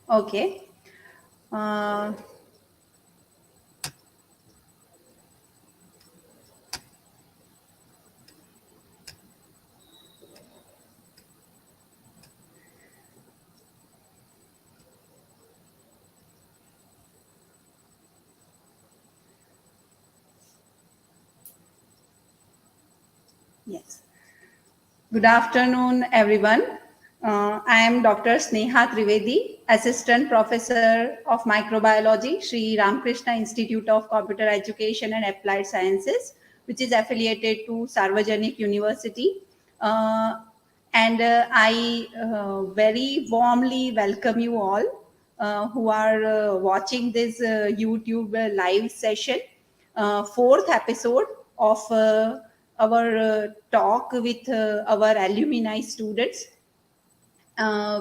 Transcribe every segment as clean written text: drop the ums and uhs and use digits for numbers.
Okay. Uh, yes. Good afternoon, everyone. I am Dr. Sneha Trivedi, Assistant Professor of Microbiology, Sri Ramakrishna Institute of Computer Education and Applied Sciences, which is affiliated to Sarvajanik University. Uh, and I very warmly welcome you all who are watching this YouTube live session, fourth episode of our talk with our alumni students,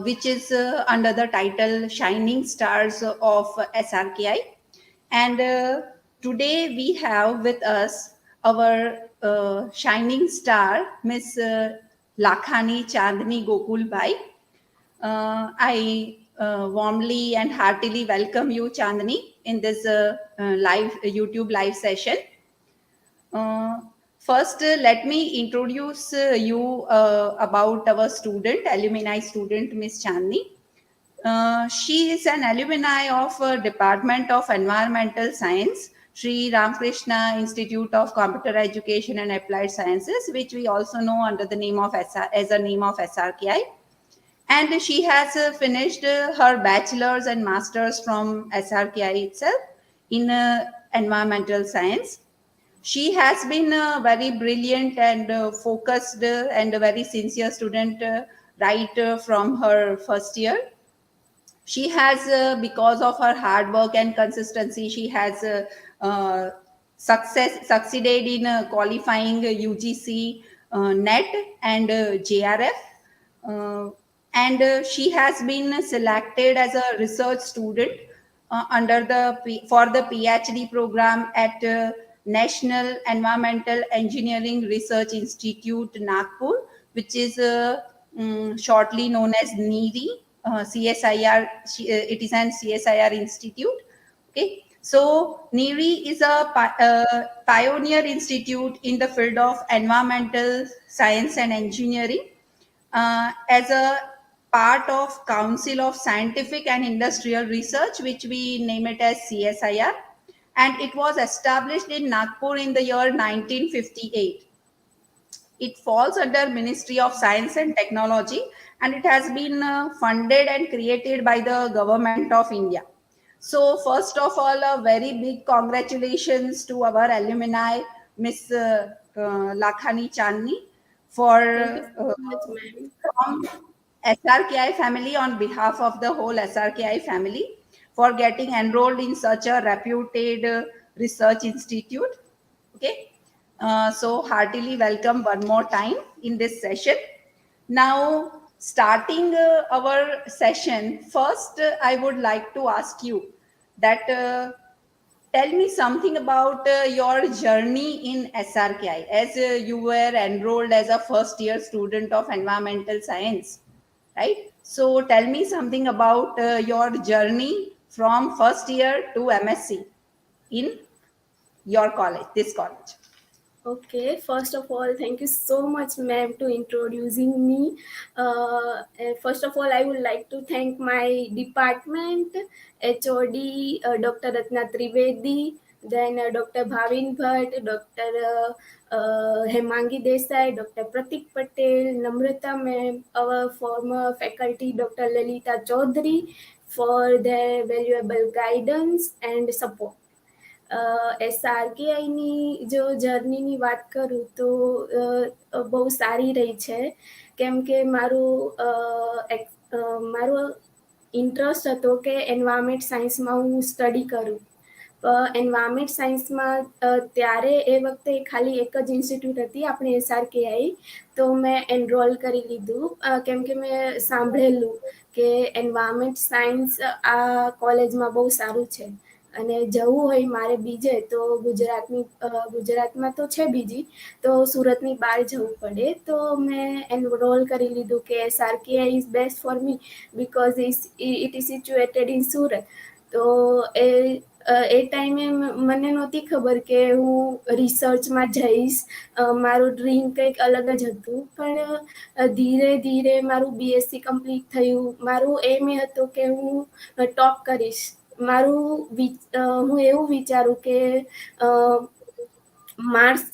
which is under the title Shining Stars of SRKI. And today we have with us our shining star, Miss Lakhani Chandni Gokulbai. I warmly and heartily welcome you, Chandni, in this live YouTube live session. Uh, First, let me introduce you about our student, alumni student, Miss Chandni. She is an alumni of Department of Environmental Science, Sri Ramakrishna Institute of Computer Education and Applied Sciences, which we also know under the name of as a name of SRKI. And she has finished her bachelor's and master's from SRKI itself in environmental science. She has been a very brilliant and focused and a very sincere student right from her first year. She has, because of her hard work and consistency, she has succeeded in qualifying UGC net and JRF. uh, and she has been selected as a research student under for the PhD program at National Environmental Engineering Research Institute, Nagpur, which is shortly known as NEERI. CSIR, it is an CSIR institute. Okay, so NEERI is a pioneer institute in the field of environmental science and engineering, as a part of Council of Scientific and Industrial Research, which we name it as CSIR, and it was established in Nagpur in the year 1958. It falls under Ministry of Science and Technology, and it has been funded and created by the government of India. So first of all, a very big congratulations to our alumni, Miss Lakhani Chandni, for Thank you so much, ma'am. from SRKI family, on behalf of the whole SRKI family, for getting enrolled in such a reputed research institute. Okay, so heartily welcome one more time in this session. Now, starting our session, first I would like to ask you that tell me something about your journey in SRKI, as you were enrolled as a first year student of environmental science, right? So tell me something about your journey from first year to MSc in your college, this college. Okay, first of all, thank you so much, ma'am, to introducing me. And first of all, I would like to thank my department, HOD, Dr. Ratna Trivedi, then Dr. Bhavin Bhatt, Dr. Hemangi Desai, Dr. Pratik Patel, Namrata ma'am, our former faculty, Dr. Lalita Chaudhary, for their valuable guidance and support. SRKIની જો જર્નીની વાત કરું તો બહુ સારી રહી છે, કેમ કે મારો ઇન્ટરેસ્ટ હતો કે એન્વાયરમેન્ટ સાયન્સમાં હું સ્ટડી કરું. એન્વાયરમેન્ટ સાયન્સમાં ત્યારે એ વખતે ખાલી એક જ ઇન્સ્ટિટ્યૂટ હતી આપણે SRKI, તો મેં એનરોલ કરી લીધું, કેમ કે મેં સાંભળેલું કે એન્વાયરમેન્ટ સાયન્સ આ કોલેજમાં બહુ સારું છે. અને જવું હોય મારે બીજે તો ગુજરાતમાં તો છે બીજી, તો સુરતની બહાર જવું પડે, તો મેં એનરોલ કરી લીધું કે SRK is best for me because it is situated in Surat. તો એ ટાઈમે મને નહોતી ખબર કે હું રિસર્ચમાં જઈશ. મારું ડ્રીમ કંઈક અલગ જ હતું, પણ ધીરે ધીરે મારું બીએસસી કમ્પ્લીટ થયું. મારું એમ એ હતું કે હું ટોપ કરીશ. હું એવું વિચારું કે માર્ક્સ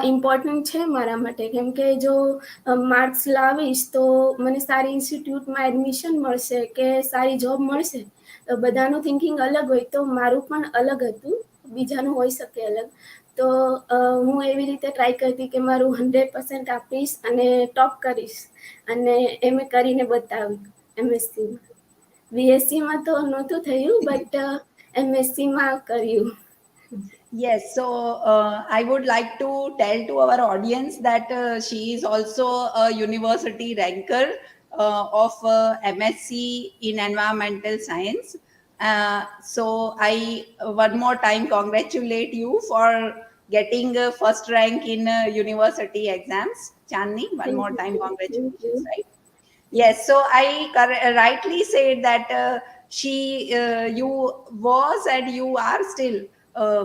ઇમ્પોર્ટન્ટ છે મારા માટે, કેમ કે જો માર્ક્સ લાવીશ તો મને સારી ઇન્સ્ટિટ્યૂટમાં એડમિશન મળશે કે સારી જોબ મળશે. બધાનું થિંકિંગ અલગ હોય, તો મારું પણ અલગ હતું, બીજાનું હોઈ શકે અલગ. તો હું એવી રીતે ટ્રાય કરતી કે મારું 100% આપીશ અને ટોપ કરીશ, અને એમ કરીને બતાવ્યું એમએસસીમાં. બીએસસીમાં તો નહોતું થયું, બટ એમએસસીમાં કર્યું. Yes, so I would like to tell to our audience that she is also a university ranker of MSc in environmental science. So I one more time congratulate you for getting first rank in university exams. Chandni, one Thank more you. time Thank congratulations, you. right? Yes, so I rightly said that you was and you are still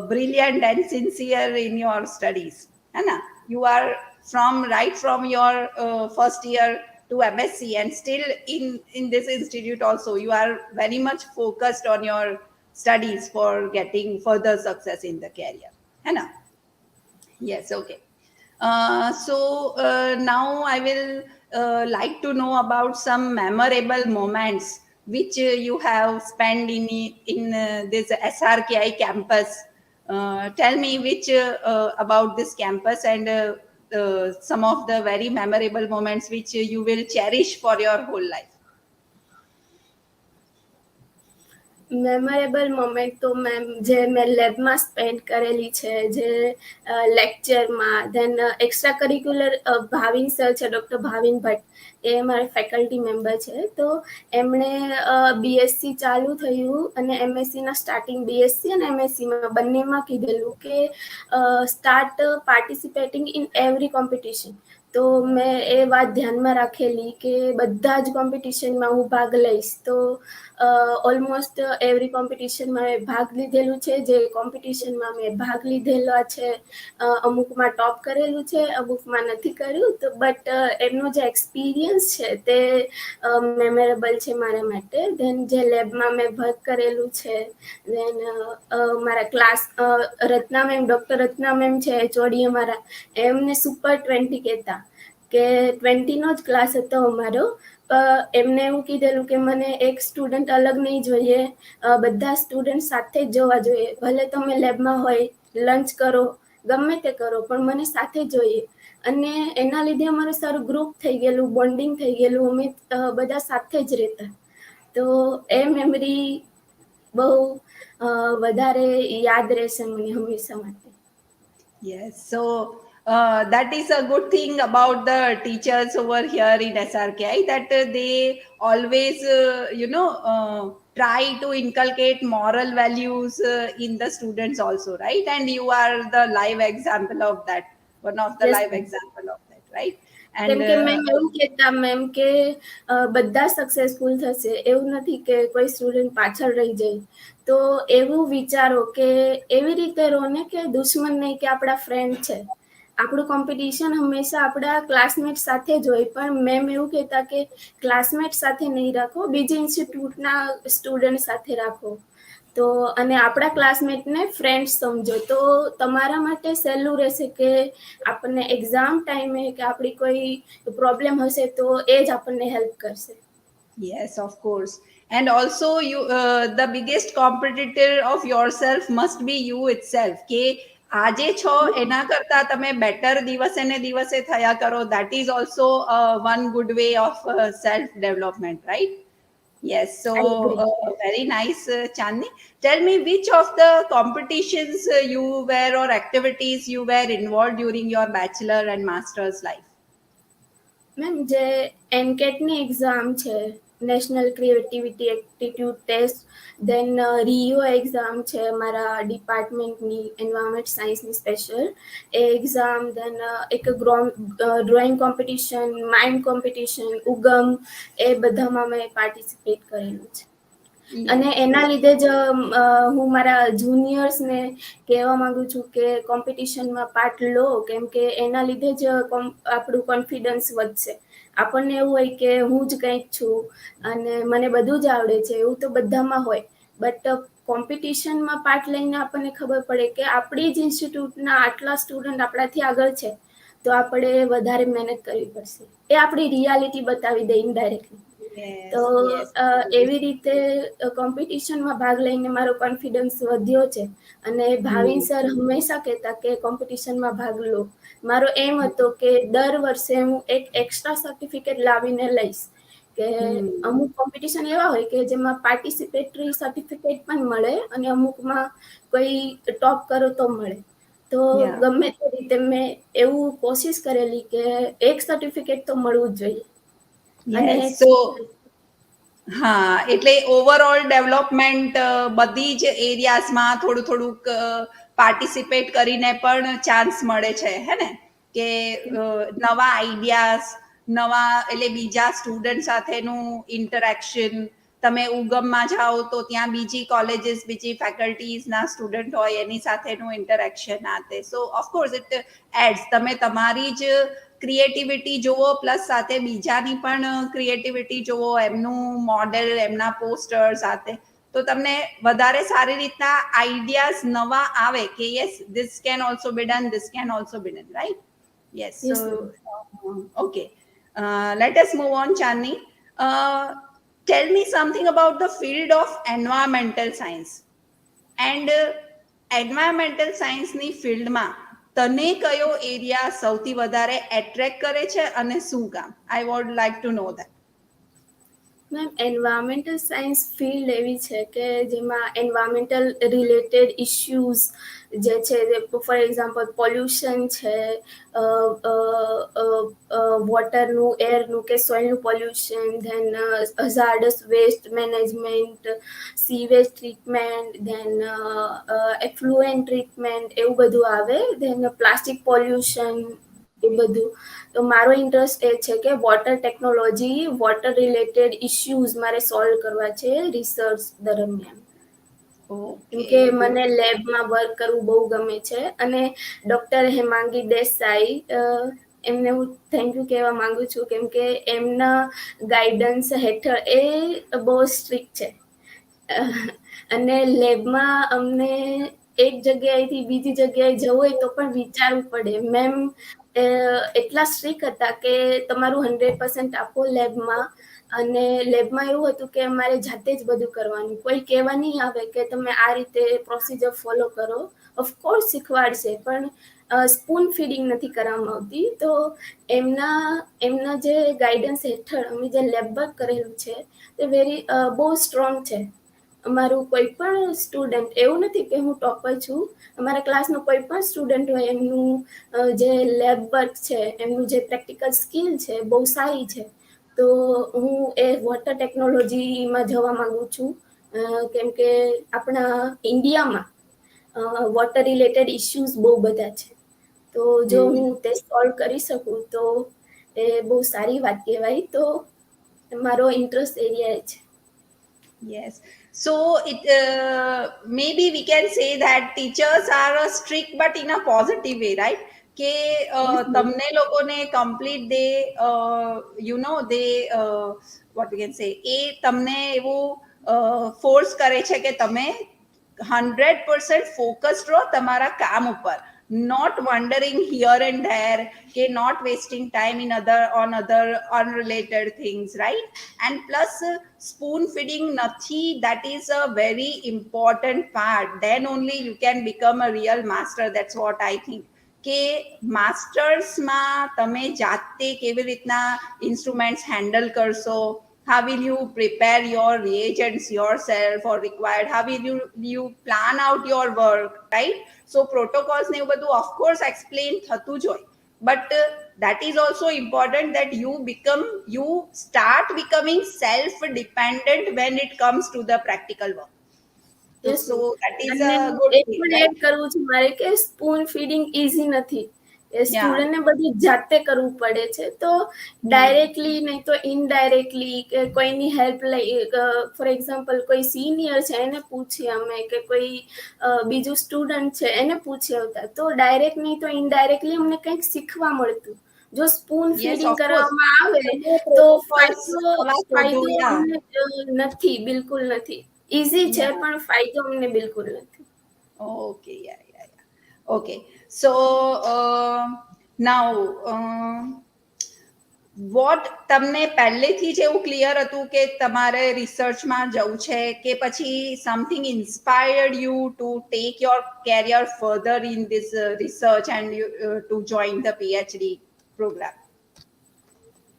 brilliant and sincere in your studies. है ना? You are right from your first year to MSc, and still in this institute also you are very much focused on your studies for getting further success in the career. है ना? Yes, okay. So now I will like to know about some memorable moments which you have spent in this SRKI campus. Tell me which about this campus and some of the very memorable moments which you will cherish for your whole life. Memorable moment તો ma'am જે મેં લેબમાં spend કરેલી છે, જે લેક્ચરમાં, then extra curricular Bhavin sir છે, doctor Bhavin Bhatt, એ મારા ફેકલ્ટી મેમ્બર છે. તો એમણે બીએસસી ચાલુ થયું અને એમએસસીના સ્ટાર્ટિંગ, બીએસસી અને એમએસસીમાં બંનેમાં કીધેલું કે start participating in every competition. તો મેં એ વાત ધ્યાનમાં રાખેલી કે બધા જ કોમ્પિટિશનમાં હું ભાગ લઈશ. તો ઓલમોસ્ટ એવરી કોમ્પિટિશનમાં મેં ભાગ લીધેલું છે. જે કોમ્પિટિશનમાં મેં ભાગ લીધેલા છે, અમુકમાં ટોપ કરેલું છે, અમુકમાં નથી કર્યું. તો બટ એમનો જે એક્સપિરિયન્સ છે તે મેમોરેબલ છે મારા માટે. ધેન જે લેબમાં મેં વર્ક કરેલું છે, ધેન મારા ક્લાસ રત્ના મેમ, ડૉક્ટર રત્ના મેમ છે એચઓડી અમારા, એમને સુપર 20 કહેતા કે 20નો જ ક્લાસ હતો અમારો. એમને એવું કીધેલું કે મને એક સ્ટુડન્ટ અલગ નહીં જોઈએ, બધા સ્ટુડન્ટ સાથે જ જવા જોઈએ. ભલે તમે લેબમાં હોય, લંચ કરો, ગમે તે કરો, પણ મને સાથે જોઈએ. અને એના લીધે અમારું સારું ગ્રુપ થઈ ગયેલું, બોન્ડિંગ થઈ ગયેલું, અમે બધા સાથે જ રહેતા. તો એ મેમરી બહુ વધારે યાદ રહેશે મને હંમેશા માટે. Yes, so that is a good thing about the teachers over here in SRKI, that they always, try to inculcate moral values in the students also, right? And you are the live example of that, one of the yes live ma'am. example of that, right? કેમ And કે ma'am એવું કહેતા ma'am કે બધા successful થશે, એવું નથી કે કોઈ સ્ટુડન્ટ પાછળ રહી જાય. તો એવું વિચારો કે એવી રીતે રહો ને કે દુશ્મન નહીં, કે આપણા ફ્રેન્ડ છે. આપણું કોમ્પિટિશન હંમેશા આપણા ક્લાસમેટ સાથે જ હોય, પણ મેમ એવું કહેતા કે ક્લાસમેટ સાથે નહીં રાખો, બીજી ઇન્સ્ટિટ્યૂટના સ્ટુડન્ટ સાથે રાખો. તો અને આપણા ક્લાસમેટને ફ્રેન્ડ સમજો, તો તમારા માટે સહેલું રહેશે કે આપણને એક્ઝામ ટાઈમે કે આપણી કોઈ પ્રોબ્લેમ હશે તો એ જ આપણને હેલ્પ કરશે. yes, of course. And also, the biggest competitor of yourself must be you itself. કે આજે છો એના કરતા તમે બેટર દિવસે ને દિવસે થયા કરો. That is also one good way of self development, right? Yes, so I agree. very nice, Chandni. Tell me which of the competitions you were or activities you were involved during your bachelor and master's life. Ma'am જે એનકેટની exam છે, national creativity aptitude test, દેન રીઓ exam છે અમારા ડિપાર્ટમેન્ટની environment સાયન્સની special એ exam, દેન એક drawing competition, mind competition, ઉગમ, એ બધામાં મેં participate કરેલું છે. અને Yes, એના yes. લીધે જ હું મારા જુનિયર્સને કહેવા માંગુ છું કે કોમ્પિટિશનમાં પાર્ટ લો, કેમ કે એના લીધે જ આપણું કોન્ફિડન્સ વધશે. આપણને એવું હોય કે હું જ કંઈક છું અને મને બધું જ આવડે છે, એવું તો બધામાં હોય. બટ કોમ્પિટિશનમાં પાર્ટ લઈને આપણને ખબર પડે કે આપણી જ ઇન્સ્ટિટ્યૂટના આટલા સ્ટુડન્ટ આપણાથી આગળ છે, તો આપણે વધારે મહેનત કરવી પડશે. એ આપણી રિયાલિટી બતાવી દે ઇનડાયરેક્ટલી. તો Yes, yes. એવી રીતે કોમ્પિટિશનમાં ભાગ લઈને મારો કોન્ફિડન્સ વધ્યો છે. અને ભાવિન Hmm. સર હંમેશા કહેતા કે કોમ્પિટિશનમાં ભાગ લો. મારો એમ હતો કે દર વર્ષે હું એક એક્સ્ટ્રા સર્ટિફિકેટ લાવીને લઈશ, કે Hmm. અમુક કોમ્પિટિશન એવા હોય કે જેમાં પાર્ટિસિપેટરી સર્ટિફિકેટ પણ મળે અને અમુકમાં કોઈ ટોપ કરો તો મળે. તો Yeah. ગમે તે રીતે મેં એવું કોશિશ કરેલી કે એક સર્ટિફિકેટ તો મળવું જ જોઈએ. અને Yes. So હા, એટલે ઓવરઓલ ડેવલપમેન્ટ બધી જ એરિયાઝમાં થોડું થોડુંક પાર્ટિસિપેટ કરીને પણ ચાન્સ મળે છે, હે ને? કે નવા આઈડિયાઝ, નવા એટલે બીજા સ્ટુડન્ટ સાથેનું ઇન્ટરેક્શન. તમે ઉગમમાં જાઓ તો ત્યાં બીજી કોલેજીસ, બીજી ફેકલ્ટીઝના સ્ટુડન્ટ હોય એની સાથેનું ઇન્ટરેક્શન આ તે. સો ઓફકોર્સ ઇટ એડ્સ. તમે તમારી જ ક્રિએટિવિટી જુઓ પ્લસ સાથે બીજાની પણ ક્રિએટિવિટી જુઓ, એમનું મોડેલ, એમના પોસ્ટર સાથે, તો તમને વધારે સારી રીતના આઈડિયાઝ નવા આવે કે yes this can also B done, this can also B done, right? Yes. So yes ma'am. Okay, let us move on, Chandni. Tell me something about the field of environmental science. And environmental સાયન્સની ફિલ્ડમાં તને કયો area સૌથી વધારે attract કરે છે અને શું કામ? I would like to know that. Ma'am environmental science field એવી છે કે જેમાં એન્વાયરમેન્ટલ રિલેટેડ ઇશ્યુઝ જે છે, ફોર એક્ઝામ્પલ પોલ્યુશન છે, વોટરનું, એરનું કે સોઇલનું pollution, then hazardous waste management, sewage treatment, then effluent treatment, એવું બધું આવે. ધેન પ્લાસ્ટિક પોલ્યુશન, એ બધું. તો મારો ઇન્ટરેસ્ટ એ છે કે water technology, water related issues મારે સોલ્વ કરવા છે રિસર્ચ દરમિયાન. ઓકે, કેમકે ગુડ. મને લેબમાં વર્ક કરવું બહુ ગમે છે. અને ડૉક્ટર હેમાંગી દેસાઈ, એમને હું થેન્ક યુ કહેવા માંગુ છું, કેમકે એમના ગાઈડન્સ હેઠળ એ બહુ સ્ટ્રિક્ટ છે. અને લેબમાં અમને એક જગ્યાએથી બીજી જગ્યાએ જવું હોય તો પણ વિચારવું પડે. મેમ એટલા સ્ટ્રિક્ટ હતા કે તમારું 100% આપો લેબમાં. અને લેબમાં એવું હતું કે અમારે જાતે જ બધું કરવાનું, કોઈ કહેવા નહીં આવે કે તમે આ રીતે પ્રોસિજર ફોલો કરો. ઓફકોર્સ શીખવાડશે, પણ સ્પૂન ફીડિંગ નથી કરવામાં આવતી. તો એમના જે ગાઈડન્સ હેઠળ અમે જે લેબ વર્ક કરેલું છે તે બહુ સ્ટ્રોંગ છે. અમારું કોઈ પણ સ્ટુડન્ટ, એવું નથી કે હું ટોપર છું, અમારા ક્લાસનો કોઈ પણ સ્ટુડન્ટ હોય એમનું જે લેબ વર્ક છે, એમનું જે પ્રેક્ટિકલ સ્કિલ છે બહુ સારી છે. તો હું એ વોટર ટેકનોલોજીમાં જવા માંગુ છું, કેમ કે આપણા ઇન્ડિયામાં વોટર રિલેટેડ ઇશ્યુઝ બહુ બધા છે. તો જો હું તે સોલ્વ કરી શકું તો એ બહુ સારી વાત કહેવાય. તો મારો ઇન્ટરેસ્ટ એરિયા એ છે. Yes. So it maybe we can say that teachers are strict but in a positive way, right? કે યસ મેમ. તમને લોકોને કમ્પ્લીટ ડે દે વોટ વી કેન સે, એ તમને એવું ફોર્સ કરે છે કે તમે 100% ફોકસ્ડ રહો તમારા કામ ઉપર, not wandering here and there, કે not wasting time in other unrelated things, right? And plus spoon feeding nathi, that is a very important part, then only you can become a real master. That's what I think. કે માસ્ટર્સમાં તમે જાતે કેવી રીતના instruments handle કરશો, how will you prepare your reagents yourself or required, how will you plan out your work, right? So protocols ને એવું બધું of course explain થતું જ હોય, but that is also important, that you start becoming self dependent when it comes to the practical work. So, yes ma'am. that is અને a good A thing, પણ add right? કરવું છે મારે કે spoon feeding easy નથી. એ Yeah. સ્ટુડન્ટને બધું જાતે કરવું પડે છે. તો Hmm. ડાયરેક્ટલી નહીં તો ઇનડાયરેક્ટલી કે કોઈની હેલ્પ લઈ, ફોર એક્ઝામ્પલ કોઈ સિનિયર છે એને પૂછીએ અમે, કે કોઈ બીજું સ્ટુડન્ટ છે એને પૂછી આવતા, તો ડાયરેક્ટ નહીં તો ઇનડાયરેક્ટલી અમને કંઈક શીખવા મળતું. જો spoon Yes, feeding of course. કરવામાં આવે તમે તો protocols ફાયદો નવા શોધો, ફાયદો yeah. અમને નથી, બિલકુલ નથી. ઈઝી છે Yeah. પણ ફાયદો અમને બિલકુલ નથી. Okay, yeah, yeah, yeah. Okay. So, now, what તમને પહેલેથી જ એવું ક્લિયર હતું કે તમારે રિસર્ચમાં જવું છે, કે પછી something inspired you to take your career further in this research and to join the PhD programme?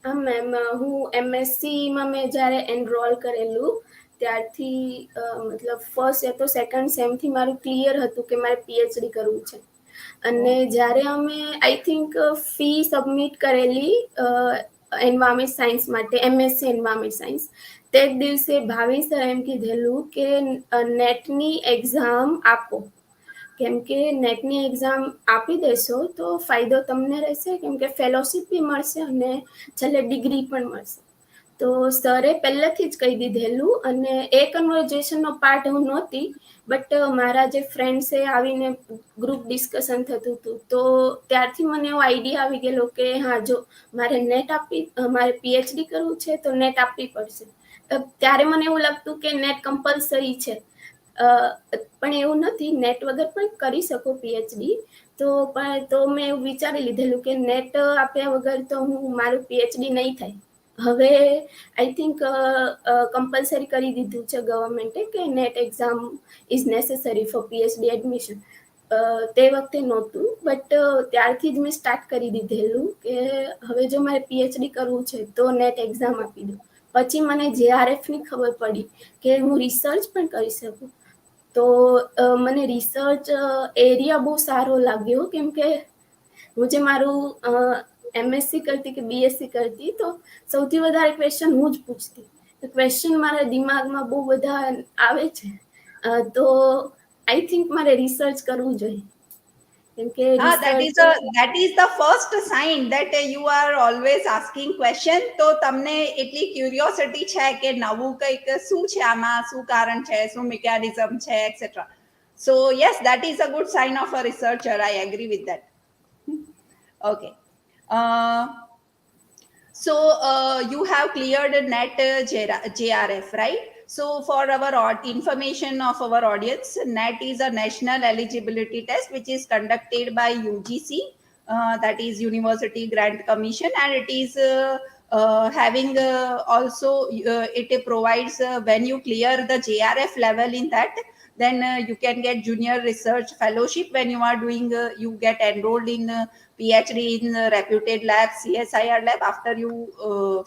હા મેમ, હું એમએસસીમાં મેં જ્યારે એનરોલ કરેલું ત્યારથી મતલબ ફર્સ્ટ યા તો સેકન્ડ સેમથી મારું ક્લિયર હતું કે મારે પીએચડી કરવું છે. અને જ્યારે અમે આઈ થિંક ફી સબમિટ કરેલી એન્વાયરમેન્ટ સાયન્સ માટે, એમએસસી એન્વાયરમેન્ટ સાયન્સ, તે જ દિવસે ભાવિન સર એમ કીધેલું કે નેટની એક્ઝામ આપો, કેમ કે નેટની એક્ઝામ આપી દેશો તો ફાયદો તમને રહેશે, કેમ કે ફેલોશિપ બી મળશે અને છેલ્લે ડિગ્રી પણ મળશે. તો સરે પહેલેથી જ કહી દીધેલું, અને એ કન્વર્ઝેશનનો પાર્ટ હું નહોતી, બટ મારા જે ફ્રેન્ડ્સે આવીને ગ્રુપ ડિસ્કશન થતું હતું, તો ત્યારથી મને એવો આઈડિયા આવી ગયેલો કે હા, જો મારે પીએચડી કરવું છે તો નેટ આપવી પડશે. ત્યારે મને એવું લાગતું કે નેટ કમ્પલસરી છે, પણ એવું નથી, નેટ વગર પણ કરી શકો પીએચડી. તો મેં એવું વિચારી લીધેલું કે નેટ આપ્યા વગર તો મારું પીએચડી નહીં થાય. હવે આઈ થિંક કમ્પલસરી કરી દીધું છે ગવર્મેન્ટે કે net exam is necessary four PhD admission. તે વખતે નહોતું, બટ ત્યારથી જ મેં સ્ટાર્ટ કરી દીધેલું કે હવે જો મારે પીએચડી કરવું છે તો નેટ એક્ઝામ આપી દઉં. પછી મને જેઆરએફની ખબર પડી કે હું રિસર્ચ પણ કરી શકું. તો મને રિસર્ચ એરિયા બહુ સારો લાગ્યો, કેમ કે હું જે મારું એમએસસી કરતી કે બીએસસી કરતી, તો સૌથી વધારે ક્વેશ્ચન હું જ પૂછતી. ક્વેશ્ચન મારા દિમાગમાં બહુ બધા આવે છે. તો આઈ થિંક મારે રિસર્ચ કરવું જોઈએ, કેમ કે હા, research that is the first sign that you are always asking question. તો તમને એટલી ક્યુરિયોસિટી છે કે નવું કંઈક શું છે, આમાં શું કારણ છે, શું મિકેનિઝમ છે, et cetera. So yes, that is a good sign of a researcher. I agree with that. Okay. uh, so you have cleared net JRF, right? So for our information of our audience, NET is a national eligibility test which is conducted by UGC, that is University Grant Commission, and it is having also it provides when you clear the JRF level in that, then you can get junior research fellowship. When you are doing you get enrolled in PhD in reputed lab, CSIR lab, after you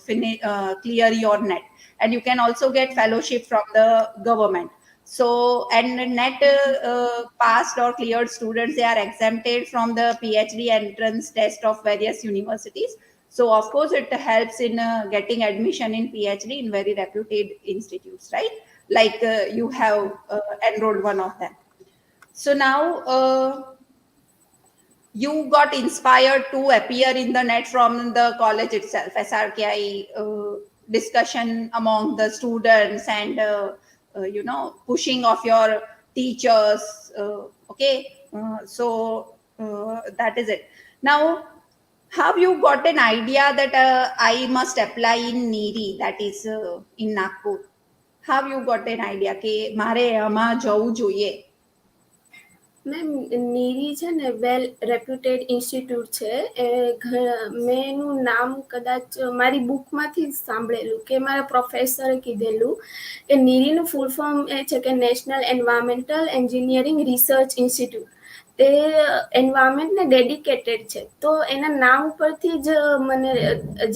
finish clear your net, and you can also get fellowship from the government. So, and net passed or cleared students, they are exempted from the PhD entrance test of various universities. So of course it helps in getting admission in PhD in very reputed institutes, right? Like you have enrolled one of them. So now you got inspired to appear in the net from the college itself, Srki discussion among the students, and pushing of your teachers. Okay, that is it. Now, have you got an idea that I must apply in Niri, that is in Nagpur? Have you got an idea કે મારે આમાં જવું જોઈએ? Ma'am, નીરી છે ને વેલ reputed institute છે. મેં એનું નામ કદાચ મારી બુકમાંથી જ સાંભળેલું, કે મારા પ્રોફેસરે કીધેલું કે નીરીનું ફૂલ ફોર્મ એ છે કે national environmental engineering research institute. તે એન્વાયરમેન્ટને ડેડિકેટેડ છે. તો એના નામ ઉપરથી જ મને,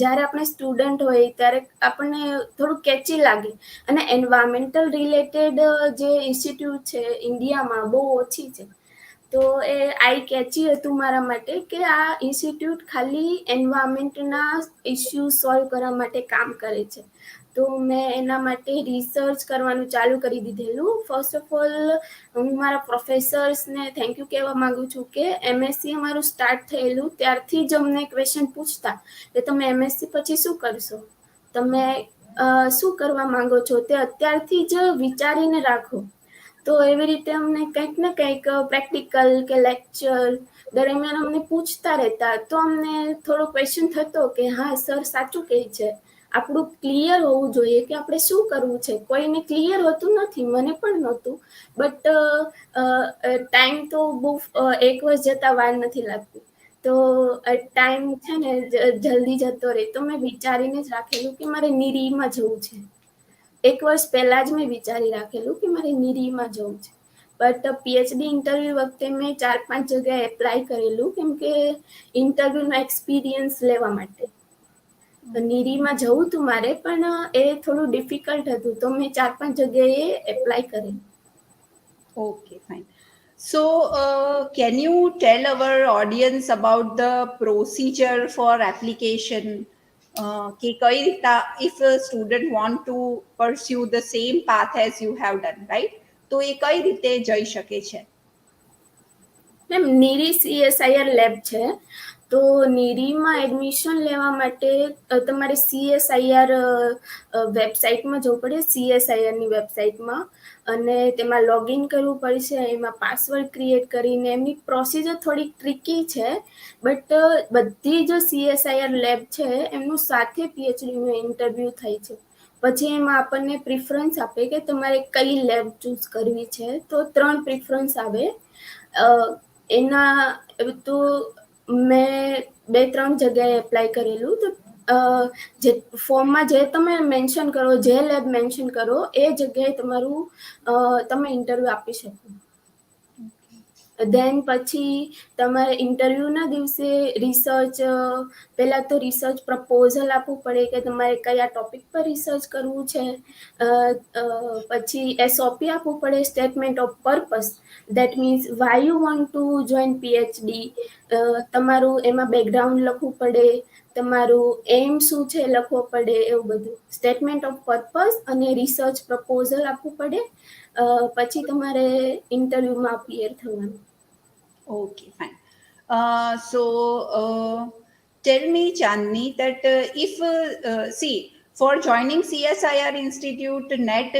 જ્યારે આપણે સ્ટુડન્ટ હોય ત્યારે આપણને થોડું કેચી લાગે. અને એન્વાયરમેન્ટલ રિલેટેડ જે ઇન્સ્ટિટ્યૂટ છે ઇન્ડિયામાં બહુ ઓછી છે. તો એ આઈ કેચી હતું મારા માટે કે આ ઇન્સ્ટિટ્યૂટ ખાલી એન્વાયરમેન્ટના ઇસ્યુ સોલ્વ કરવા માટે કામ કરે છે. તો મેં એના માટે રિસર્ચ કરવાનું ચાલુ કરી દીધેલું. ફર્સ્ટ ઓફ ઓલ હું મારા પ્રોફેસર્સને થેન્ક યુ કહેવા માંગુ છું કે એમએસસી અમારું સ્ટાર્ટ થયેલું ત્યારથી જ અમને ક્વેશ્ચન પૂછતા કે તમે એમએસસી પછી શું કરશો, તમે શું કરવા માંગો છો તે અત્યારથી જ વિચારીને રાખો. તો એવી રીતે અમને કંઈક ને કંઈક પ્રેક્ટિકલ કે લેક્ચર દરમિયાન અમને પૂછતા રહેતા, તો અમને થોડો ક્વેશ્ચન થતો કે હા સર સાચું કહે છે, આપણું ક્લિયર હોવું જોઈએ કે આપણે શું કરવું છે. કોઈને ક્લિયર હોતું નથી, મને પણ નહોતું, બટ ટાઈમ તો બહુ 1 વર્ષ જતાં વાર નથી લાગતી. તો ટાઈમ છે ને જલ્દી જતો રહે, તો મેં વિચારીને જ રાખેલું કે મારે નિરીમાં જવું છે. 1 વર્ષ પહેલાં જ મેં વિચારી રાખેલું કે મારે નિરીમાં જવું છે. બટ પીએચડી ઇન્ટરવ્યૂ વખતે મેં 4-5 જગ્યાએ એપ્લાય કરેલું કેમ કે ઇન્ટરવ્યૂનો એક્સપિરિયન્સ લેવા માટે. નિરીમાં જવું હતું મારે, પણ એ થોડું ડિફિકલ્ટ હતું, તો મેં 4-5 જગ્યાએ એપ્લાય કરેલું. Okay, fine. So, can you tell our audience about the procedure for application? કે કઈ રીતના if a student want to pursue the same path as you have done, right? તો એ કઈ રીતે જઈ શકે છે? મેમ નીરી સીએસઆઈઆર લેબ છે, તો નીરીમાં એડમિશન લેવા માટે તમારે સીએસઆઈઆર વેબસાઇટમાં જવું પડે, સીએસઆઈઆરની વેબસાઇટમાં, અને તેમાં લોગિન કરવું પડશે. એમાં પાસવર્ડ ક્રિએટ કરીને એમની પ્રોસિજર થોડીક ટ્રિકી છે, બટ બધી જ સીએસઆઈઆર લેબ છે એમનું સાથે પીએચડીનું ઇન્ટરવ્યૂ થાય છે. પછી એમાં આપણને પ્રિફરન્સ આપે કે તમારે કઈ લેબ ચૂઝ કરવી છે, તો 3 પ્રિફરન્સ આવે. એના તો મેં 2-3 જગ્યાએ એપ્લાય કરેલું. તો જે ફોર્મમાં જે તમે મેન્શન કરો, જે લેબ મેન્શન કરો એ જગ્યાએ તમારું તમે ઇન્ટરવ્યૂ આપી શકો. દેન પછી તમારે ઇન્ટરવ્યૂના દિવસે રિસર્ચ, પહેલાં તો રિસર્ચ પ્રપોઝલ આપવું પડે કે તમારે કયા ટોપિક પર રિસર્ચ કરવું છે. પછી એસઓપી આપવું પડે, statement of purpose, that means why you want to join PhD. તમારું એમાં બેકગ્રાઉન્ડ લખવું પડે, તમારું એમ શું છે લખવો પડે, એવું બધું. સ્ટેટમેન્ટ ઓફ પર્પસ અને રિસર્ચ પ્રપોઝલ આપવું પડે. પછી તમારે ઇન્ટરવ્યૂમાં અપિયર થવાનું. Okay, fine. Tell me, Chandni, that if see, for joining CSIR Institute, net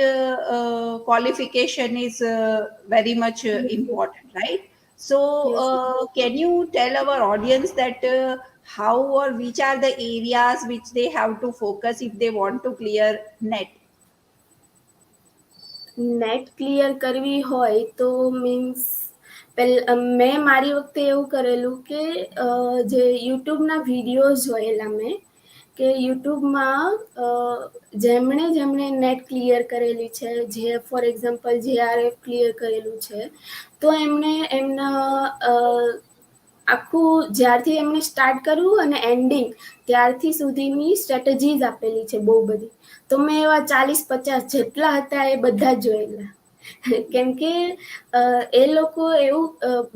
qualification is very much important, right? So, Yes. can you tell our audience that how or which are the areas which they have to focus if they want to clear net? Net clear કરવી હોય તો means મેં મારી વખતે એવું કરેલું કે જે યુટ્યુબના વિડીયોઝ જોયેલા મેં, કે યુટ્યુબમાં જેમણે જેમણે નેટ ક્લિયર કરેલી છે, જે ફોર એક્ઝામ્પલ જેઆરએફ ક્લિયર કરેલું છે, તો એમણે એમના આખું જ્યારથી એમણે સ્ટાર્ટ કરવું અને એન્ડિંગ ત્યારથી સુધીની સ્ટ્રેટેજીસ આપેલી છે બહુ બધી. તો મેં એવા 40-50 જેટલા હતા એ બધા જ જોયેલા. કેમ કે એ લોકો એવું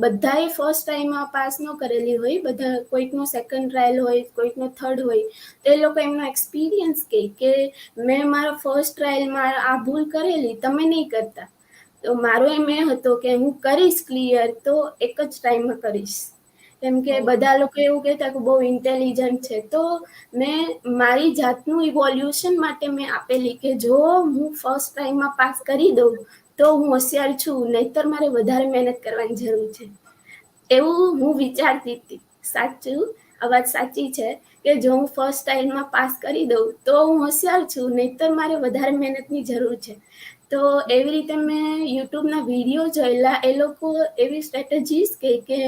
બધાએ ફર્સ્ટ ટાઈમમાં પાસ ન કરેલી હોય, બધા કોઈકનો સેકન્ડ ટ્રાયલ હોય, કોઈકનો થર્ડ હોય, તો એ લોકો એમનો એક્સપિરિયન્સ કહે કે મેં મારા ફર્સ્ટ ટ્રાયલમાં આ ભૂલ કરેલી, તમે નહીં કરતા. તો મારો એમ એ હતો કે હું કરીશ ક્લિયર તો એક જ ટાઈમમાં કરીશ. કેમ કે બધા લોકો એવું કહેતા કે બહુ ઇન્ટેલિજન્ટ છે. તો મેં મારી જાતનું ઇવોલ્યુશન માટે મેં આપેલી કે જો હું ફર્સ્ટ ટાઈમમાં પાસ કરી દઉં તો હું હોશિયાર છું, નહીંતર મારે વધારે મહેનત કરવાની જરૂર છે. એવું હું વિચારતી હતી. સાચું, આ વાત સાચી છે કે જો હું ફર્સ્ટ ટાઈમમાં પાસ કરી દઉં તો હું હોશિયાર છું, નહીંતર મારે વધારે મહેનતની જરૂર છે. તો એવી રીતે મેં યુટ્યુબના વિડીયો જોયેલા. એ લોકો એવી સ્ટ્રેટેજીસ કે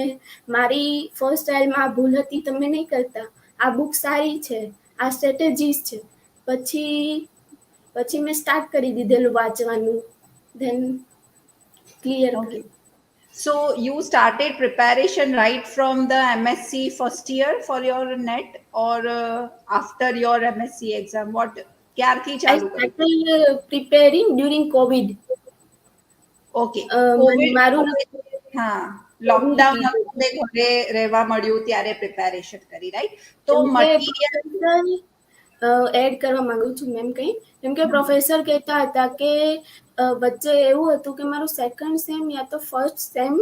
મારી ફર્સ્ટ ટ્રાયલમાં આ ભૂલ હતી, તમે નહીં કરતા, આ બુક સારી છે, આ સ્ટ્રેટેજીસ છે. પછી મેં સ્ટાર્ટ કરી દીધેલું વાંચવાનું, ધેન ક્લિયર Okay. કર્યું. So you started preparation right from the MSc first year for your net or after your MSc exam? What ક્યારથી I ચાલુ કર્યું? started preparing during COVID. Okay. COVID મારું COVID હા, એવું લોકડાઉન કીધું. હતું ને ઘરે રહેવા મળ્યું ત્યારે પ્રિપેરેશન કરી, રાઈટ? તો કેમ કે મટીરિયલ. પ્રોફેસર એડ કરવા માંગુ છું મેમ કંઈ. કેમ કે પ્રોફેસર કહેતા હતા કે વચ્ચે એવું હતું કે મારું સેકન્ડ સેમ યા તો ફર્સ્ટ સેમ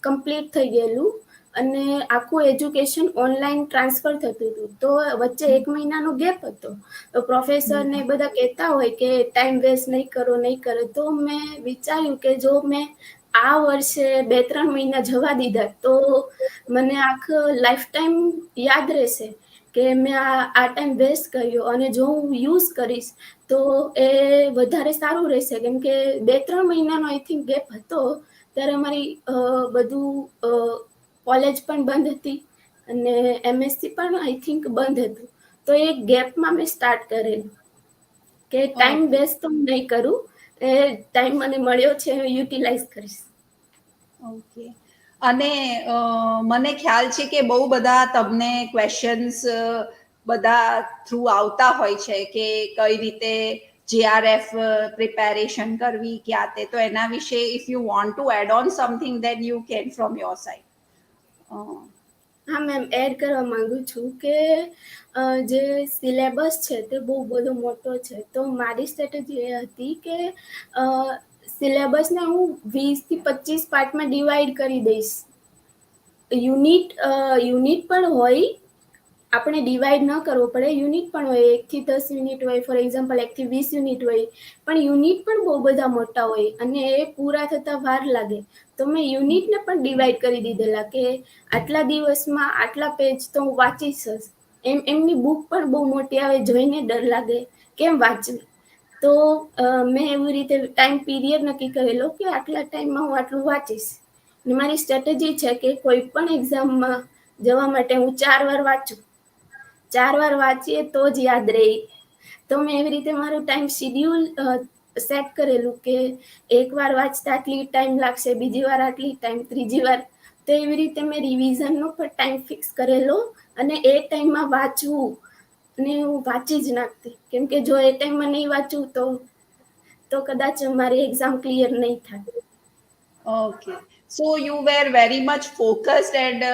કમ્પ્લીટ થઈ ગયેલું અને આખું એજ્યુકેશન ઓનલાઈન ટ્રાન્સફર થતું હતું. તો વચ્ચે 1 મહિનાનો ગેપ હતો. તો પ્રોફેસરને બધા કહેતા હોય કે ટાઈમ વેસ્ટ નહીં કરો, નહીં કરો. તો મેં વિચાર્યું કે જો મેં આ વર્ષે 2-3 મહિના જવા દીધા તો મને આખો લાઈફ ટાઈમ યાદ રહેશે કે મેં આ ટાઈમ વેસ્ટ કર્યો, અને જો હું યુઝ કરીશ તો એ વધારે સારું રહેશે. કેમ કે 2-3 મહિનાનો આઈ થિંક ગેપ હતો ત્યારે અમારી બધું કોલેજ પણ બંધ હતી અને એમએસસી પણ આઈ થિંક બંધ હતું. તો એ ગેપમાં મેં સ્ટાર્ટ કરેલું કે ટાઈમ ઓકે. વેસ્ટ તો હું નહીં કરું, એ ટાઈમ મને મળ્યો છે યુટિલાઇઝ કરીશ. ઓકે. અને મને ખ્યાલ છે કે બહુ બધા તમને ક્વેશ્ચન્સ બધા થ્રુ આવતા હોય છે કે કઈ રીતે JRF પ્રિપેરેશન કરવી ક્યાં તે, તો એના વિશે if you want to add on something then you can from your side. હા મેમ, એડ કરવા માંગુ છું કે જે સિલેબસ છે તે બહુ બધો મોટો છે. તો મારી સ્ટ્રેટેજી એ હતી કે સિલેબસને હું 20 થી 25 પાર્ટમાં ડિવાઈડ કરી દઈશ. યુનિટ પણ હોય, આપણે ડિવાઈડ ન કરવો પડે. યુનિટ પણ હોય, 1 થી 10 યુનિટ હોય, ફોર એક્ઝામ્પલ 1 થી 20 યુનિટ હોય. પણ યુનિટ પણ બહુ બધા મોટા હોય અને એ પૂરા થતા વાર લાગે. તો મેં યુનિટને પણ ડિવાઈડ કરી દીધેલા કે આટલા દિવસમાં આટલા પેજ તો હું વાંચીશ જ. એમની બુક પણ બહુ મોટી આવે, જોઈને ડર લાગે કેમ વાંચવી. તો મેં એવી રીતે ટાઈમ પીરિયડ નક્કી કરેલો કે આટલા ટાઈમમાં હું આટલું વાંચીશ. ને મારી સ્ટ્રેટેજી છે કે કોઈ પણ એક્ઝામમાં જવા માટે હું 4 વાર વાંચું. 4 વાર વાંચીએ તો જ યાદ રહે. તો મેં એવી રીતે મારું ટાઈમ શિડ્યુલ સેટ કરેલું કે એક વાર વાંચતા આટલી ટાઈમ લાગશે, બીજી વાર આટલી ટાઈમ, ત્રીજી વાર. તો એવી રીતે મેં રિવિઝનનો પણ ટાઈમ ફિક્સ કરેલો અને એ ટાઈમમાં વાંચવું. અને હું વાંચી જ નાખતી, કેમ કે જો એ ટાઈમમાં નહીં વાંચું તો કદાચ મારી એક્ઝામ ક્લિયર નહીં થાય. Okay. So you were very much focused and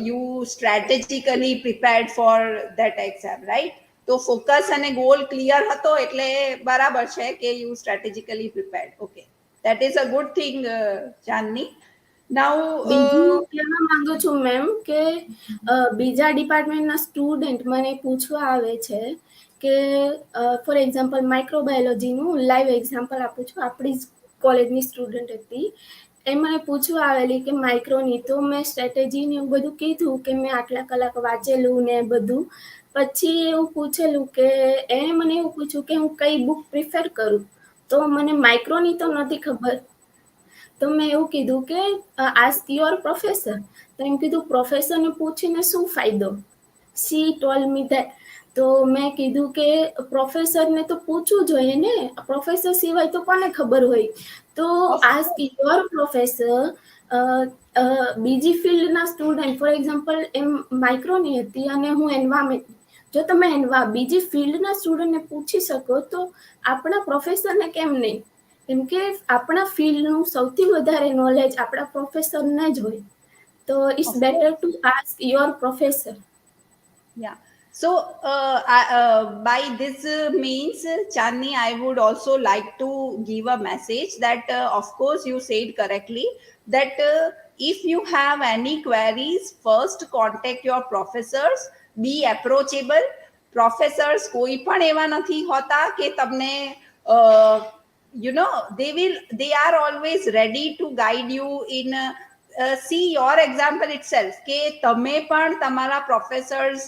you strategically prepared for that exam, right? તો ફોકસ અને ગોલ ક્લિયર હતો એટલે બરાબર છે કે you strategically prepared. Okay, that is a good thing, Chandni. Now બીજું કહેવા માંગુ છું મેમ કે બીજા ડિપાર્ટમેન્ટના સ્ટુડન્ટ મને પૂછવા આવે છે કે ફોર એક્ઝામ્પલ માઇક્રોબાયોલોજીનું લાઈવ એક્ઝામ્પલ આપું છું. આપણી જ કોલેજની સ્ટુડન્ટ હતી. એ મને પૂછવા આવેલી કે માઇક્રોની. તો મેં સ્ટ્રેટેજીને એવું બધું કીધું કે મેં આટલા કલાક વાંચેલું ને બધું. પછી એવું પૂછેલું કે એણે મને એવું પૂછ્યું કે હું કઈ બુક પ્રિફર કરું. તો મને માઇક્રોની તો નથી ખબર. તો મેં એવું કીધું કે આસ્ક યોર પ્રોફેસર. તો એમ કીધું પ્રોફેસરને પૂછીને શું ફાયદો. શી ટોલ મી ધેટ. તો મેં કીધું કે પ્રોફેસરને તો પૂછવું જોઈએ ને, પ્રોફેસર સિવાય તો કોને ખબર હોય. તો ઓફ આસ્ક યોર પ્રોફેસર. બીજી ફિલ્ડના સ્ટુડન્ટ, ફોર એક્ઝામ્પલ એમ માઇક્રોની હતી અને હું એન્વાયરમેન્ટ. જો તમે બીજી ફિલ્ડના સ્ટુડન્ટને પૂછી શકો તો આપણા પ્રોફેસરને કેમ નહીં. કેમ કે આપણા ફિલ્ડનું સૌથી વધારે નોલેજ આપણા પ્રોફેસરને જ હોય. તો it's of better course. To ask your professor. Yeah. So, by this means, Chandni, I would also like to give a message that, of course, you said correctly that if you have any queries, first contact your professors, be approachable. Professors કોઈ પણ એવા નથી હોતા કે તમને they are always ready to guide you in see your example itself કે તમે પણ તમારા પ્રોફેસર્સ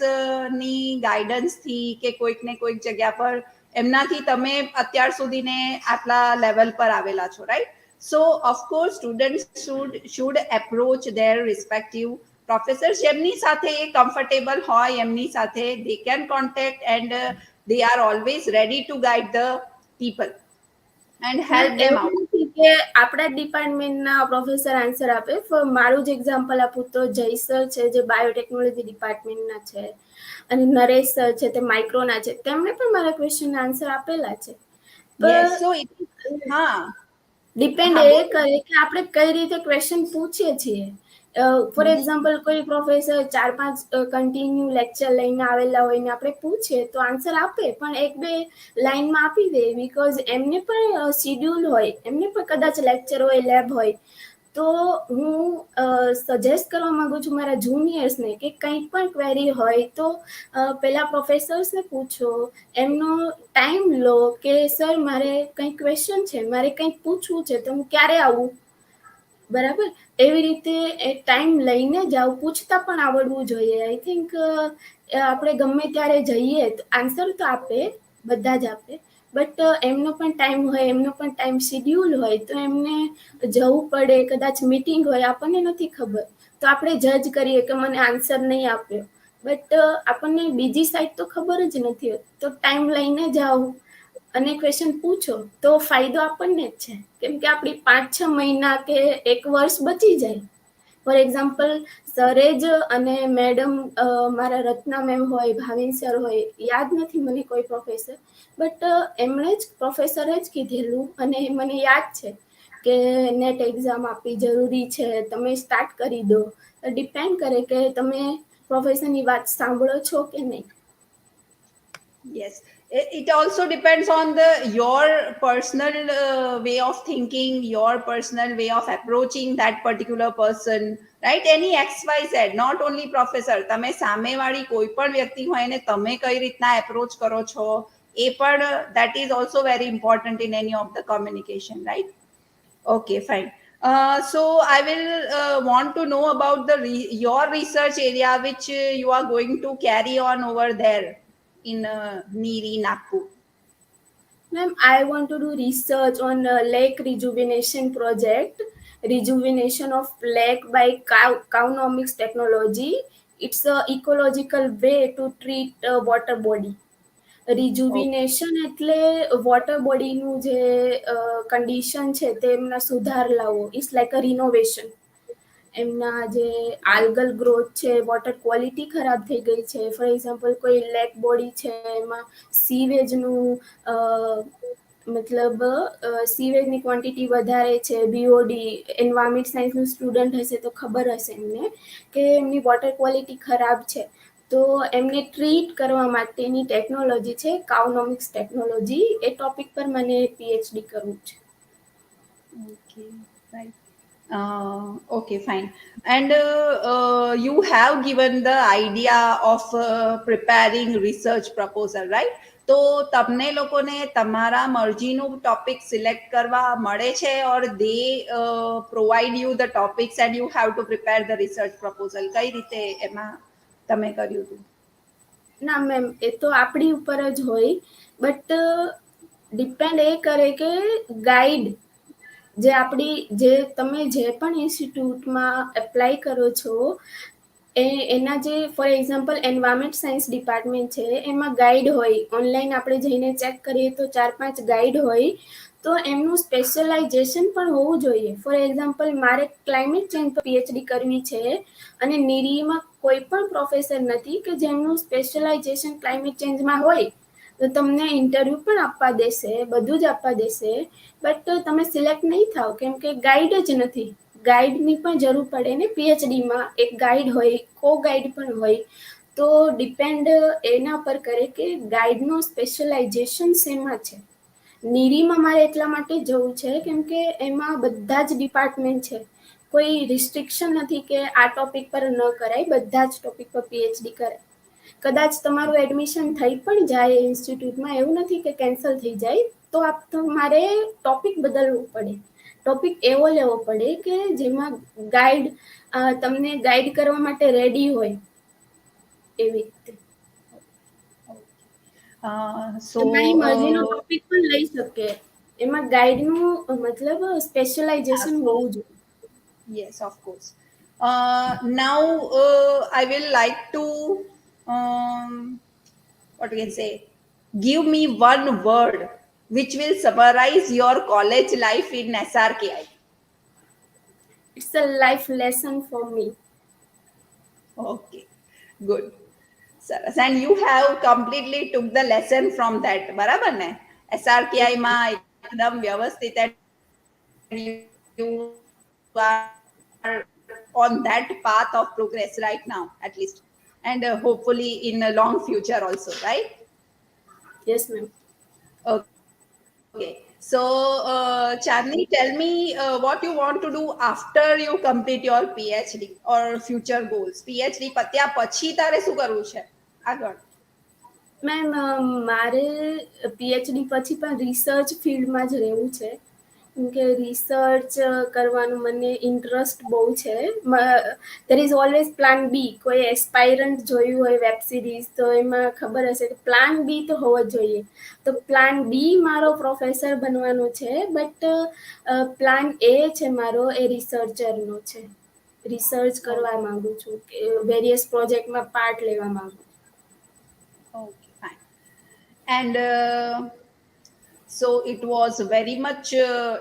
ની ગાઈડન્સ થી કે કોઈક ને કોઈક જગ્યા પર એમનાથી તમે અત્યાર સુધીને આટલા લેવલ પર આવેલા છો, right? So of course students should approach there respective professors. જેમની સાથે એ કમ્ફર્ટેબલ હોય એમની સાથે they can contact and they are always ready to guide the people and ma'am help them એવું out. નથી કે આપણા ડિપાર્ટમેન્ટના પ્રોફેસર આન્સર આપે. મારું જ એક્ઝામ્પલ આપું તો જય સર છે જે બાયોટેકનોલોજી ડિપાર્ટમેન્ટના છે, અને નરેશ સર છે તે માઇક્રોના છે. તેમણે પણ મારા ક્વેશ્ચનના આન્સર આપેલા છે. Yes, so it is, હા. ડિપેન્ડ હા, એ બોલો. કરે કે આપણે કઈ રીતે ક્વેશ્ચન પૂછીએ છીએ. ફોર હમ. એક્ઝામ્પલ, કોઈ પ્રોફેસર 4-5 કન્ટિન્યુ લેક્ચર લઈને આવેલા હોય ને આપણે પૂછીએ તો આન્સર આપે, પણ એક બે લાઈનમાં આપી દે, બિકોઝ એમને પણ શિડ્યુલ હોય, એમને પણ કદાચ લેક્ચર હોય, લેબ હોય. તો હું સજેસ્ટ કરવા માંગુ છું મારા જુનિયર્સને કે કંઈ પણ ક્વેરી હોય તો પેલા પ્રોફેસર્સને પૂછો, એમનો ટાઈમ લો કે સર મારે કંઈક ક્વેશ્ચન છે, મારે કંઈક પૂછવું છે, તો હું ક્યારે આવું? બરાબર. એવી રીતે એ ટાઈમ લઈને જ આવું, પૂછતા પણ આવડવું જોઈએ. આઈ થિંક આપણે ગમે ત્યારે જઈએ તો આન્સર તો આપે, બધા જ આપે, બટ એમનો પણ ટાઈમ હોય, એમનો પણ ટાઈમ શિડ્યુલ હોય, તો એમને જવું પડે, કદાચ મીટિંગ હોય, આપણને નથી ખબર, તો આપણે જજ કરીએ કે મને આન્સર નહીં આપ્યો, બટ આપણને બીજી સાઈડ તો ખબર જ નથી હોતી. તો ટાઈમ લઈને જાઓ અને ક્વેશ્ચન પૂછો તો ફાયદો આપણને જ છે, કેમ કે આપણી 5-6 મહિના કે એક વર્ષ બચી જાય. ફોર એક્ઝામ્પલ, સરે જ અને મેડમ, મારા રત્ના મેમ હોય, ભાવિન સર હોય, યાદ નથી મને કોઈ પ્રોફેસર, બટ એમણે જ, પ્રોફેસરે જ કીધેલું અને મને યાદ છે કે નેટ એક્ઝામ આપવી જરૂરી છે, તમે સ્ટાર્ટ કરી દો. ડિપેન્ડ કરે કે તમે પ્રોફેસરની વાત સાંભળો છો કે નહીં. Yes, it also depends on the your personal way of thinking, your personal way of approaching that particular person, right? Any XYZ, not only professor. તમે સામેવાળી કોઈ પણ વ્યક્તિ હોય ને તમે કઈ રીતના એપ્રોચ કરો છો, એ પણ that is also very important in any of the communication, right? Okay, fine. So I will want to know about your research area which you are going to carry on over there in Niri, Nagpur. Ma'am, I want to do research on lake rejuvenation project, rejuvenation of lake by cownomics technology. It's a ecological way to treat water body. Okay. Rejuvenation એટલે water બોડીનું જે condition છે તેમના સુધાર લાવવો, it's like a renovation. એમના જે આલ્ગલ growth છે, water quality ખરાબ થઈ ગઈ છે. ફોર એક્ઝામ્પલ, કોઈ લેક બોડી છે, એમાં સીવેજનું મતલબ સીવેજની ક્વોન્ટિટી વધારે છે, બીઓડી, એન્વાયરમેન્ટ સાયન્સનું સ્ટુડન્ટ હશે તો ખબર હશે એમને કે એમની વોટર ક્વોલિટી ખરાબ છે. તો એમને ટ્રીટ કરવા માટેની ટેકનોલોજી છે કાઉનોમિક્સ ટેકનોલોજી. એ ટોપિક પર મને પીએચડી કરવું છે. Okay, right. Okay, fine. And you have given the idea of preparing research proposal, right? તો તમને લોકોને તમારા મરજીનું ટોપિક સિલેક્ટ કરવા મળે છે, or they provide you the topics and you have to prepare the research proposal? કઈ રીતે એમાં તમે કર્યું હતું? ના મેમ, એ તો આપણી ઉપર જ હોય, બટ ડિપેન્ડ એ કરે કે ગાઈડ જે આપણી, જે તમે જે પણ ઇન્સ્ટિટ્યૂટમાં એપ્લાય કરો છો, એના જે, for example, environment science department છે, એમાં ગાઈડ હોય. ઓનલાઈન આપણે જઈને ચેક કરીએ તો 4-5 ગાઈડ હોય. તો એમનું સ્પેશિયલાઇઝેશન પણ હોવું જોઈએ. ફોર એક્ઝામ્પલ, મારે ક્લાઇમેટ ચેન્જ પર પીએચડી કરવી છે અને નિરીમાં કોઈ પણ પ્રોફેસર નથી કે જેમનું સ્પેશિયલાઇઝેશન ક્લાઇમેટ ચેન્જમાં હોય, તો તમને ઇન્ટરવ્યૂ પણ આપવા દેશે, બધું જ આપવા દેશે, બટ તમે સિલેક્ટ નહીં થાવ કેમ કે ગાઈડ જ નથી. ગાઈડની પણ જરૂર પડે ને પીએચડીમાં. એક ગાઈડ હોય, કો ગાઈડ પણ હોય. તો ડિપેન્ડ એના પર કરે કે ગાઈડનો સ્પેશિયલાઇઝેશન શેમાં છે. નીરીમાં મારે એટલા માટે જવું છે કેમ કે એમાં બધા જ ડિપાર્ટમેન્ટ છે. કોઈ રિસ્ટ્રિક્શન નથી કે આ ટોપિક પર ન કરાય, બધા જ ટોપિક પર પીએચડી કરાય. કદાચ તમારું એડમિશન થઈ પણ જાય ઇન્સ્ટિટ્યૂટમાં, એવું નથી કે કેન્સલ થઈ જાય, તો તમારે ટોપિક બદલવું પડે. ટોપિક એવો લેવો પડે કે જેમાં ગાઈડ તમને ગાઈડ કરવા માટે રેડી હોય, એવી રીતે. So, તમારી મરજીનો ટોપિક પણ લઈ શકે. એમાં ગાઈડનું મતલબ સ્પેશિયલાઇઝેશન yes. હોવું જોઈએ. Yes, of course. Now, I will like to, um, what we can say, give me one word which will summarize your college life in SRKI. It's a life lesson for me. Okay, good. સરસ. And you have completely took the lesson from that. બરાબર ને? SRKI માં એકદમ વ્યવસ્થિત and and you are on that path of progress right now, at least, and hopefully in a long future also, right? Yes, ma'am. Okay. So, Chandni, tell me what you want to do after you complete your PhD or future goals. PhD પત્યા પછી તારે શું કરવું છે આગળ? Ma'am મારે PhD પછી પણ research ફિલ્ડમાં જ રહેવું છે. કેમકે રિસર્ચ કરવાનું મને ઇન્ટરેસ્ટ બહુ છે. દેર ઇઝ ઓલવેઝ પ્લાન બી. કોઈ એસ્પાયરન્ટ જોયું હોય વેબ સિરીઝ તો એમાં ખબર હશે કે પ્લાન બી તો હોવો જ જોઈએ. તો પ્લાન બી મારો પ્રોફેસર બનવાનો છે, બટ પ્લાન એ છે મારો એ રિસર્ચરનો છે. રિસર્ચ કરવા માંગુ છું, કે વેરિયસ પ્રોજેક્ટમાં પાર્ટ લેવા માંગુ છું. Okay, fine. And so it was very much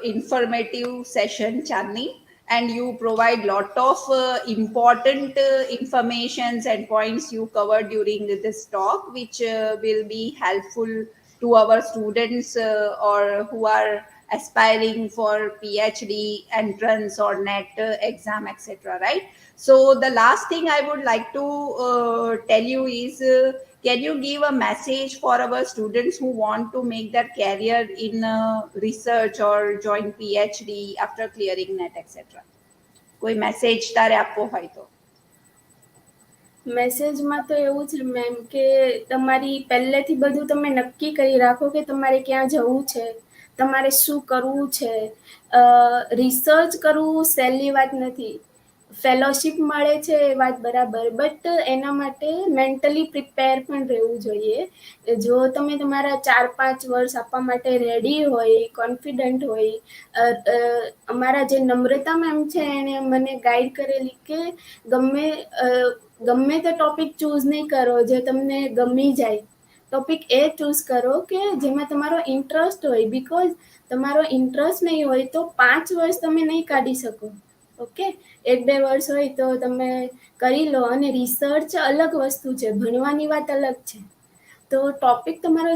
informative session, Chandni, and you provide lot of important informations and points you covered during this talk, which will be helpful to our students or who are aspiring for PhD entrance or NET exam, etc. Right? So the last thing I would like to tell you is. Can you give a message for our students who want to make their career in research or join PhD after clearing NET, etc.? કોઈ message તારે આપવો હોય તો? મેસેજમાં તો એવું છે ma'am કે તમારી પહેલેથી બધું તમે નક્કી કરી રાખો કે તમારે ક્યાં જવું છે, તમારે શું કરવું છે. રિસર્ચ કરવું સહેલી વાત નથી. ફેલોશિપ મળે છે એ વાત બરાબર, બટ એના માટે મેન્ટલી પ્રિપેર પણ રહેવું જોઈએ. જો તમે તમારા 4-5 વર્ષ આપવા માટે રેડી હોય, કોન્ફિડન્ટ હોય. અમારા જે નમ્રતા મેમ છે એણે મને ગાઈડ કરેલી કે ગમે ગમે તે ટોપિક ચૂઝ નહીં કરો જે તમને ગમી જાય. ટોપિક એ ચૂઝ કરો કે જેમાં તમારો ઇન્ટરેસ્ટ હોય, બિકોઝ તમારો ઇન્ટરેસ્ટ નહીં હોય તો 5 વર્ષ તમે નહીં કાઢી શકો. ઓકે, 1-2 વર્ષ હોય તો તમે કરી લો. અને રિસર્ચ અલગ વસ્તુ છે, ભણવાની વાત અલગ છે. તો ટોપિક તમારો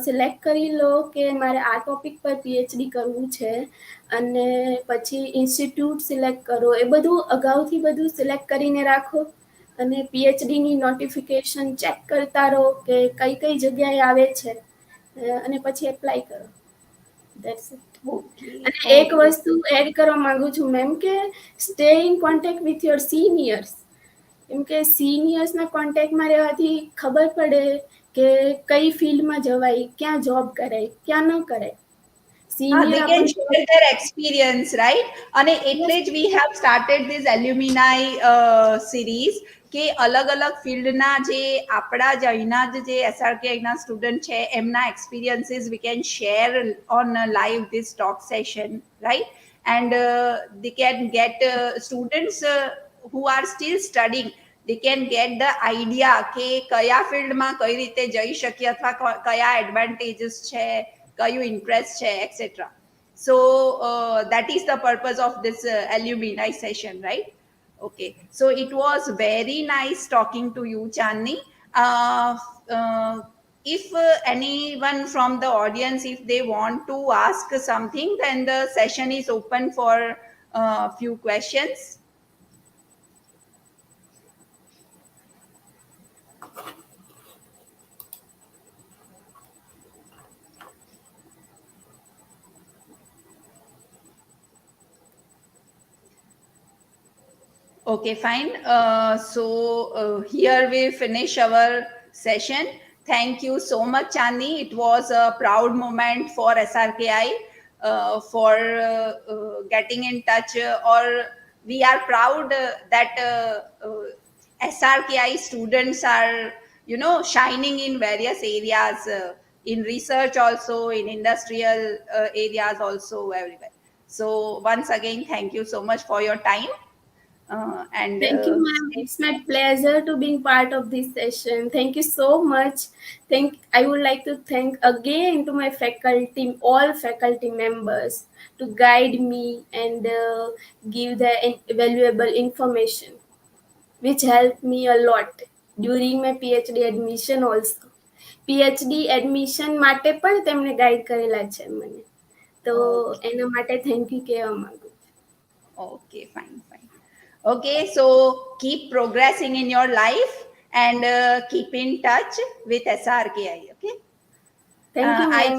સિલેક્ટ કરી લો કે મારે આ ટોપિક પર પીએચડી કરવું છે, અને પછી ઇન્સ્ટિટ્યૂટ સિલેક્ટ કરો. એ બધું અગાઉથી બધું સિલેક્ટ કરીને રાખો, અને પીએચડીની નોટિફિકેશન ચેક કરતા રહો કે કઈ કઈ જગ્યાએ આવે છે, અને પછી એપ્લાય કરો. That's it. Okay, અને એક okay. વસ્તુ એડ કરવા માંગુ છું મેમ કે stay in contact with your seniors. કેમ કે સિનિયર્સના કોન્ટેક્ટમાં રહેવાથી ખબર પડે કે કઈ ફિલ્ડમાં જવાય, ક્યાં જોબ કરાય, ક્યાં ન કરાય. They સિનિયર can આપણને share their experience, right? અને એટલે યસ જ we have started this alumni series કે અલગ અલગ ફિલ્ડના જે આપણા જ અહીંના જે એસઆરકે અહીંના સ્ટુડન્ટ છે એમના experiences we can share on live this talk session, right? And they can get students who are still studying, they can get the idea કે કયા ફિલ્ડમાં કઈ રીતે જઈ શકીએ અથવા કયા એડવાન્ટેજીસ છે, કયું ઇન્ટરેસ્ટ છે, etc. So that is the purpose of this alumni session, right? Okay, so it was very nice talking to you, Chandni. uh, uh, if anyone from the audience, if they want to ask something, then the session is open for few questions. Okay, fine. Here we finish our session. Thank you so much, Chani. It was a proud moment for SRKI for getting in touch, or we are proud that SRKI students are, shining in various areas, in research also, in industrial areas also, everywhere. So once again, thank you so much for your time. And Thank you, ma'am. It's my pleasure to being part of this session. Thank you so much. I would like to thank again to my faculty, all faculty members, to guide me and give the valuable information, which helped me a lot during my PhD admission also. PhD admission માટે પણ તેમણે guide કરેલા છે મને. તો Okay. એના માટે thank you કહેવા માંગુ છું. Okay, fine, fine. Okay, so keep progressing in your life and keep in touch with SRKI. Okay. Thank you ma'am.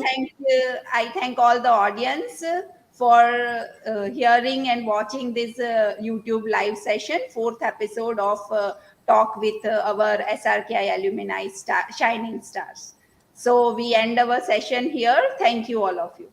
I thank all the audience for hearing and watching this YouTube live session, fourth episode of Talk with our SRKI alumni shining stars. So we end our session here. Thank you all of you.